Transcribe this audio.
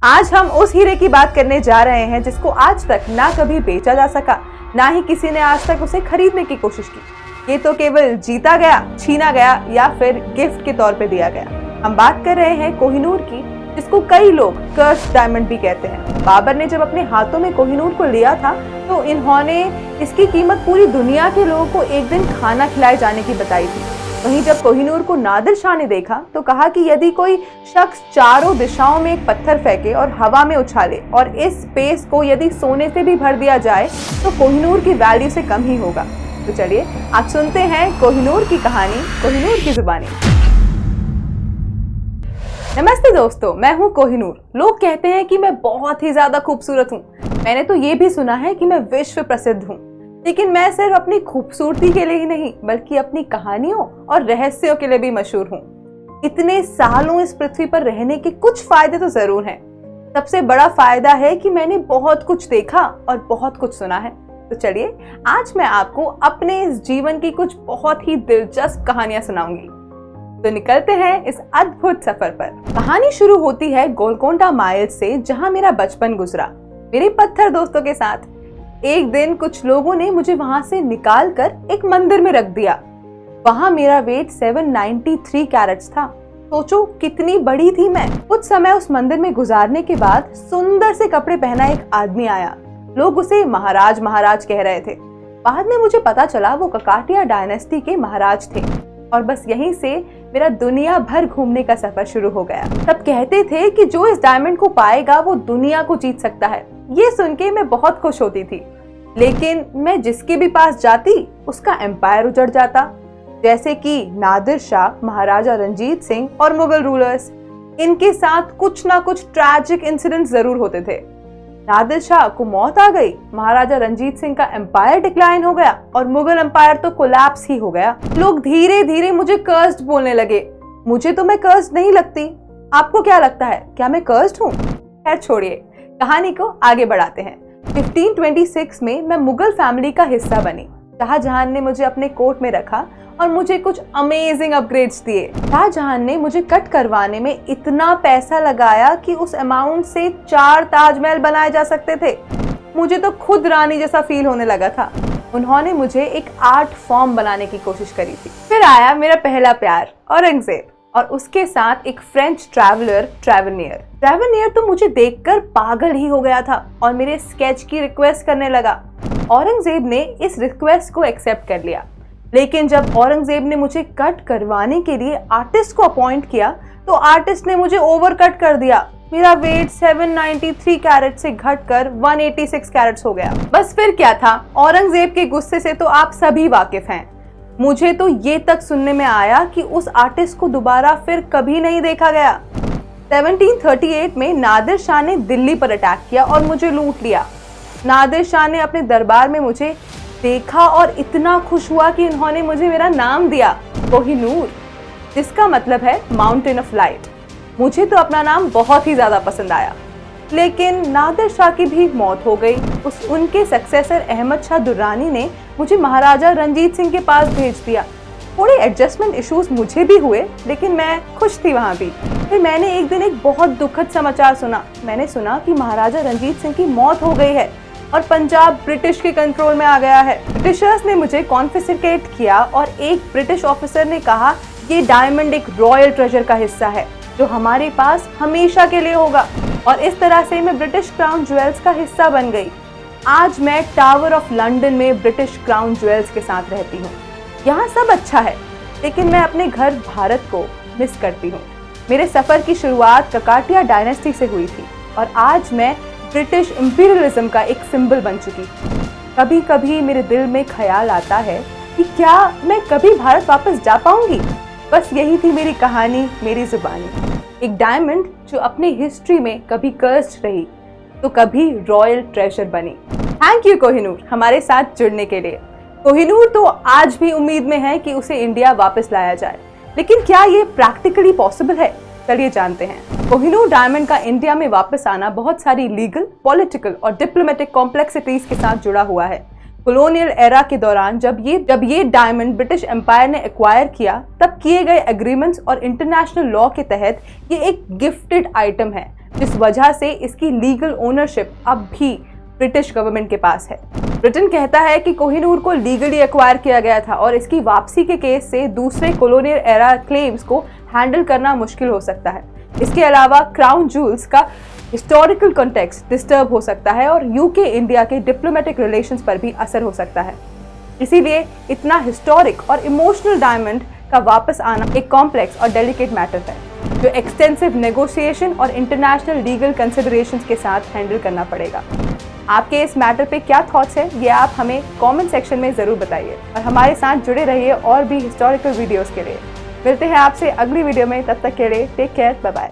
आज हम उस हीरे की बात करने जा रहे हैं जिसको आज तक ना कभी बेचा जा सका, ना ही किसी ने आज तक उसे खरीदने की कोशिश की। ये तो केवल जीता गया, छीना गया या फिर गिफ्ट के तौर पे दिया गया। हम बात कर रहे हैं कोहिनूर की, जिसको कई लोग कर्स्ड डायमंड भी कहते हैं। बाबर ने जब अपने हाथों में कोहिनूर को लिया था तो इन्होंने इसकी कीमत पूरी दुनिया के लोगों को एक दिन खाना खिलाए जाने की बताई थी। वहीं जब कोहिनूर को नादिर शाह ने देखा तो कहा कि यदि कोई शख्स चारों दिशाओं में एक पत्थर फेंके और हवा में उछाले और इस स्पेस को यदि सोने से भी भर दिया जाए तो कोहिनूर की वैल्यू से कम ही होगा। तो चलिए आज सुनते हैं कोहिनूर की कहानी, कोहिनूर की जुबानी। नमस्ते दोस्तों, मैं हूँ कोहिनूर। लोग कहते हैं कि मैं बहुत ही ज्यादा खूबसूरत हूँ। मैंने तो ये भी सुना है कि मैं विश्व प्रसिद्ध हूँ, लेकिन मैं सिर्फ अपनी खूबसूरती के लिए ही नहीं बल्कि अपनी कहानियों और रहस्यों के लिए भी मशहूर हूँ। इतने सालों इस पृथ्वी पर रहने के कुछ फायदे तो जरूर हैं। सबसे बड़ा फायदा है कि मैंने बहुत कुछ देखा और बहुत कुछ सुना है। तो चलिए आज मैं आपको अपने इस जीवन की कुछ बहुत ही दिलचस्प कहानियां सुनाऊंगी। तो निकलते हैं इस अद्भुत सफर पर। कहानी शुरू होती है गोलकोंडा माइल्स से, जहां मेरा बचपन गुजरा मेरे पत्थर दोस्तों के साथ। एक दिन कुछ लोगों ने मुझे वहां से निकाल कर एक मंदिर में रख दिया। वहां मेरा वेट 793 कैरेट्स था। सोचो कितनी बड़ी थी मैं। कुछ समय उस मंदिर में गुजारने के बाद सुंदर से कपड़े पहना एक आदमी आया। लोग उसे महाराज महाराज कह रहे थे। बाद में मुझे पता चला वो ककाटिया डायनेस्टी के महाराज थे। और बस यहीं से मेरा दुनिया भर घूमने का सफर शुरू हो गया। सब कहते थे कि जो इस डायमंड को पाएगा वो दुनिया को जीत सकता है। ये सुन के मैं बहुत खुश होती थी, लेकिन मैं जिसके भी पास जाती उसका एम्पायर उजड़ जाता। जैसे कि नादिर शाह, महाराजा रंजीत सिंह और मुगल रूलर्स। इनके साथ कुछ ना कुछ ट्रैजिक इंसिडेंट जरूर होते थे। नादिर शाह को मौत आ गई, महाराजा रंजीत सिंह का एम्पायर डिक्लाइन हो गया और मुगल एम्पायर तो कोलैप्स ही हो गया। लोग धीरे धीरे मुझे कर्स्ड बोलने लगे। मुझे तो मैं कर्स्ड नहीं लगती। आपको क्या लगता है, क्या मैं कर्स्ड हूँ? खैर छोड़िए, कहानी को आगे बढ़ाते हैं। 1526 में मैं मुगल फैमिली का हिस्सा बनी। शाहजहां ने मुझे अपने कोर्ट में रखा और मुझे कुछ अमेजिंग अपग्रेड्स दिए। शाहजहां ने मुझे कट करवाने में इतना पैसा लगाया कि उस अमाउंट से 4 ताजमहल बनाए जा सकते थे। मुझे तो खुद रानी जैसा फील होने लगा था। उन्होंने मुझे एक आर्ट फॉर्म बनाने की कोशिश करी थी। फिर आया मेरा पहला प्यार, औरंगजेब, और उसके साथ एक फ्रेंच ट्रैवलर ट्रैवनियर तो मुझे देखकर पागल ही हो गया था और मेरे स्केच की रिक्वेस्ट करने लगा। औरंगजेब ने इस रिक्वेस्ट को एक्सेप्ट कर लिया, लेकिन जब औरंगजेब ने मुझे कट करवाने के लिए आर्टिस्ट को अपॉइंट किया तो आर्टिस्ट ने मुझे ओवर कट कर दिया। मेरा वेट 793 कैरेट से घटकर 186 कैरेट्स हो गया। बस फिर क्या था, औरंगजेब के गुस्से से तो आप सभी वाकिफ हैं। मुझे तो ये तक सुनने में आया कि उस आर्टिस्ट को दोबारा फिर कभी नहीं देखा गया। 1738 में नादिर शाह ने दिल्ली पर अटैक किया और मुझे लूट लिया। नादिर शाह ने अपने दरबार में मुझे देखा और इतना खुश हुआ कि उन्होंने मुझे मेरा नाम दिया, कोहिनूर, जिसका मतलब है माउंटेन ऑफ लाइट। मुझे तो अपना नाम बहुत ही ज्यादा पसंद आया। लेकिन नादिर शाह की भी मौत हो गई। उनके सक्सेसर अहमद शाह दुर्रानी ने मुझे महाराजा रंजीत सिंह के पास भेज दिया। थोड़े एडजस्टमेंट इश्यूज मुझे भी हुए, लेकिन मैं खुश थी वहाँ भी। फिर मैंने एक दिन एक बहुत दुखद समाचार सुना। मैंने सुना कि महाराजा रंजीत सिंह की मौत हो गई है और पंजाब ब्रिटिश के कंट्रोल में आ गया है। ब्रिटिशर्स ने मुझे कॉन्फिस्केट किया और एक ब्रिटिश ऑफिसर ने कहा ये डायमंड एक रॉयल ट्रेजर का हिस्सा है जो हमारे पास हमेशा के लिए होगा। और इस तरह से मैं ब्रिटिश क्राउन ज्वेल्स का हिस्सा बन गई। आज मैं टावर ऑफ लंदन में ब्रिटिश क्राउन ज्वेल्स के साथ रहती हूँ। यहाँ सब अच्छा है, लेकिन मैं अपने घर भारत को मिस करती हूँ। मेरे सफर की शुरुआत ककाटिया डायनेस्टी से हुई थी और आज मैं ब्रिटिश इंपीरियलिज्म का एक सिंबल बन चुकी। कभी कभी मेरे दिल में ख्याल आता है कि क्या मैं कभी भारत वापस जा पाऊंगी। बस यही थी मेरी कहानी, मेरी जुबानी। एक डायमंड जो अपने हिस्ट्री में कभी कर्स्ड रही तो कभी रॉयल ट्रेजर बनी। थैंक यू कोहिनूर हमारे साथ जुड़ने के लिए। कोहिनूर तो आज भी उम्मीद में है कि उसे इंडिया वापस लाया जाए, लेकिन क्या ये प्रैक्टिकली पॉसिबल है? चलिए जानते हैं। कोहिनूर डायमंड का इंडिया में वापस आना बहुत सारी लीगल, पॉलिटिकल और डिप्लोमेटिक कॉम्प्लेक्सिटीज के साथ जुड़ा हुआ है। कॉलोनियल एरा के दौरान जब ये डायमंड ब्रिटिश एम्पायर ने एक्वायर किया, तब किए गए एग्रीमेंट्स और इंटरनेशनल लॉ के तहत ये एक गिफ्टेड आइटम है। जिस वजह से इसकी लीगल ओनरशिप अब भी ब्रिटिश गवर्नमेंट के पास है। ब्रिटेन कहता है कि कोहिनूर को लीगली एक्वायर किया गया था और इसकी वापसी के केस से दूसरे कॉलोनियल एरा क्लेम्स को हैंडल करना मुश्किल हो सकता है। इसके अलावा क्राउन जूल्स का हिस्टोरिकल कॉन्टेक्स्ट डिस्टर्ब हो सकता है और यूके इंडिया के डिप्लोमेटिक रिलेशंस पर भी असर हो सकता है। इसीलिए इतना हिस्टोरिक और इमोशनल डायमंड का वापस आना एक कॉम्प्लेक्स और डेलिकेट मैटर है, जो एक्सटेंसिव नेगोशिएशन और इंटरनेशनल लीगल कंसिडरेशंस के साथ हैंडल करना पड़ेगा। आपके इस मैटर पे क्या थॉट्स हैं, ये आप हमें कमेंट सेक्शन में ज़रूर बताइए और हमारे साथ जुड़े रहिए और भी हिस्टोरिकल वीडियोस के लिए। मिलते हैं आपसे अगली वीडियो में, तब तक के लिए टेक केयर, बाय बाय।